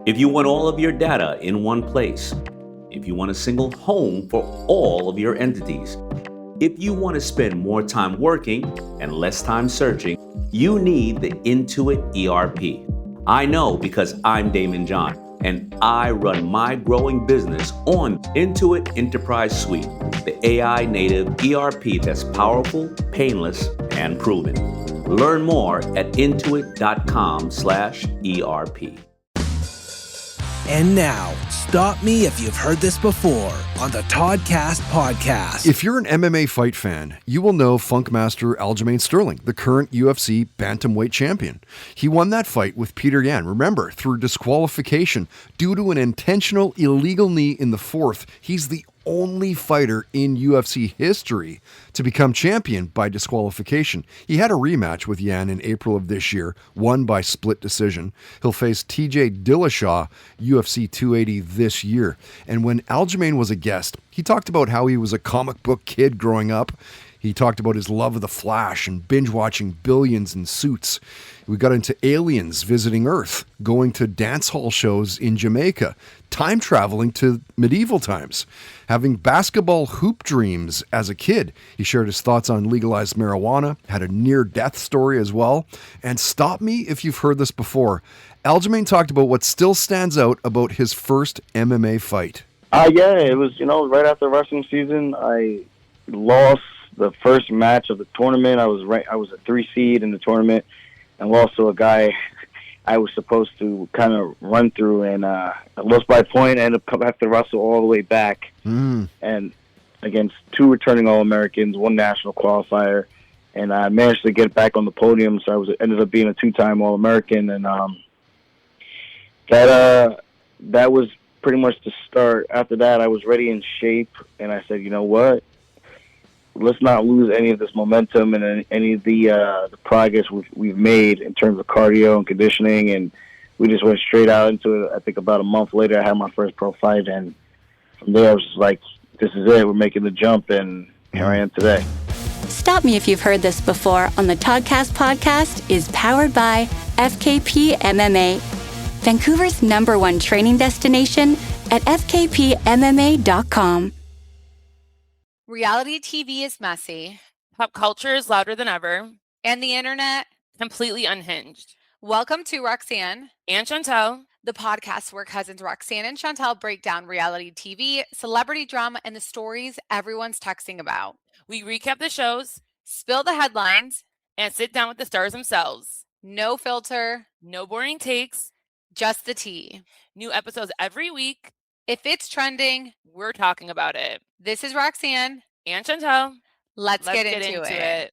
If you want all of your data in one place, if you want a single home for all of your entities, if you want to spend more time working and less time searching, you need the Intuit ERP. I know because I'm Damon John, and I run my growing business on Intuit Enterprise Suite, the AI native ERP that's powerful, painless, and proven. Learn more at intuit.com/ERP. And now, stop me if you've heard this before on the Toddcast podcast. If you're an MMA fight fan, you will know Funkmaster Aljamain Sterling, the current UFC bantamweight champion. He won that fight with Peter Yan, remember, through disqualification due to an intentional illegal knee in the fourth. He's the only fighter in UFC history to become champion by disqualification. He had a rematch with Yan in April of this year, won by split decision. He'll face TJ Dillashaw, UFC 280 this year. And when Aljamain was a guest, he talked about how he was a comic book kid growing up. He talked about his love of The Flash and binge-watching Billions and Suits. We got into aliens visiting Earth, going to dance hall shows in Jamaica, time traveling to medieval times, having basketball hoop dreams as a kid. He shared his thoughts on legalized marijuana, had a near-death story as well. And stop me if you've heard this before. Aljamain talked about what still stands out about his first MMA fight. Yeah, it was, right after wrestling season. I lost the first match of the tournament. I was a 3 seed in the tournament, and lost to a guy I was supposed to kind of run through, and I lost by a point. I ended up having to wrestle all the way back, and against 2 returning All-Americans, 1 national qualifier, and I managed to get back on the podium. So I ended up being a 2-time All-American, and that was pretty much the start. After that, I was ready in shape, and I said, you know what? Let's not lose any of this momentum and any of the progress we've made in terms of cardio and conditioning, and we just went straight out into it. I think about a month later, I had my first pro fight, and from there I was just like, this is it. We're making the jump, and here I am today. Stop Me If You've Heard This Before on the Toddcast podcast is powered by FKP MMA, Vancouver's #1 training destination at fkpmma.com. Reality TV is messy. Pop culture is louder than ever. And the internet completely unhinged. Welcome to Roxanne and Chantel, the podcast where cousins Roxanne and Chantel break down reality TV, celebrity drama, and the stories everyone's texting about. We recap the shows, spill the headlines, and sit down with the stars themselves. No filter, no boring takes, just the tea. New episodes every week. If it's trending, we're talking about it. This is Roxanne and Chantel. Let's get into it.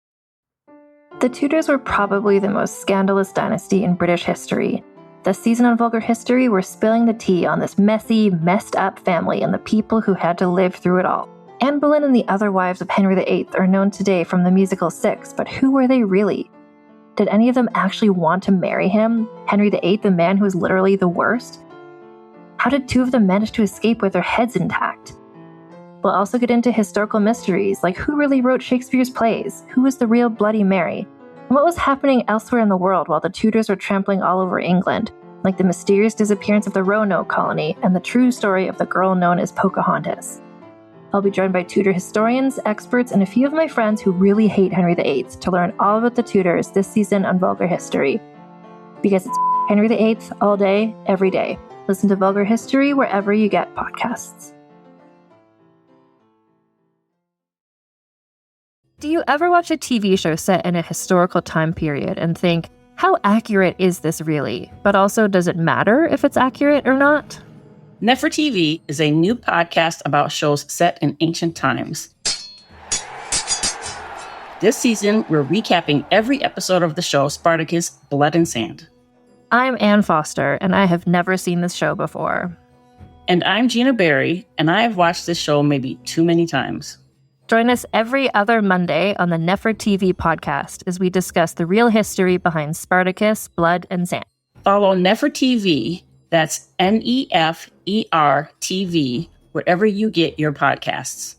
The Tudors were probably the most scandalous dynasty in British history. This season on Vulgar History, we're spilling the tea on this messy, messed up family and the people who had to live through it all. Anne Boleyn and the other wives of Henry VIII are known today from the musical Six, but who were they really? Did any of them actually want to marry him? Henry VIII, the man who was literally the worst? How did 2 of them manage to escape with their heads intact? We'll also get into historical mysteries, like who really wrote Shakespeare's plays, who was the real Bloody Mary, and what was happening elsewhere in the world while the Tudors were trampling all over England, like the mysterious disappearance of the Roanoke colony and the true story of the girl known as Pocahontas. I'll be joined by Tudor historians, experts, and a few of my friends who really hate Henry VIII to learn all about the Tudors this season on Vulgar History. Because it's Henry VIII all day, every day. Listen to Vulgar History wherever you get podcasts. Do you ever watch a TV show set in a historical time period and think, how accurate is this really? But also, does it matter if it's accurate or not? Nefer TV is a new podcast about shows set in ancient times. This season, we're recapping every episode of the show Spartacus, Blood and Sand. I'm Ann Foster, and I have never seen this show before. And I'm Gina Berry, and I have watched this show maybe too many times. Join us every other Monday on the Nefer TV podcast as we discuss the real history behind Spartacus, Blood and Sand. Follow Nefer TV, that's NEFER TV, wherever you get your podcasts.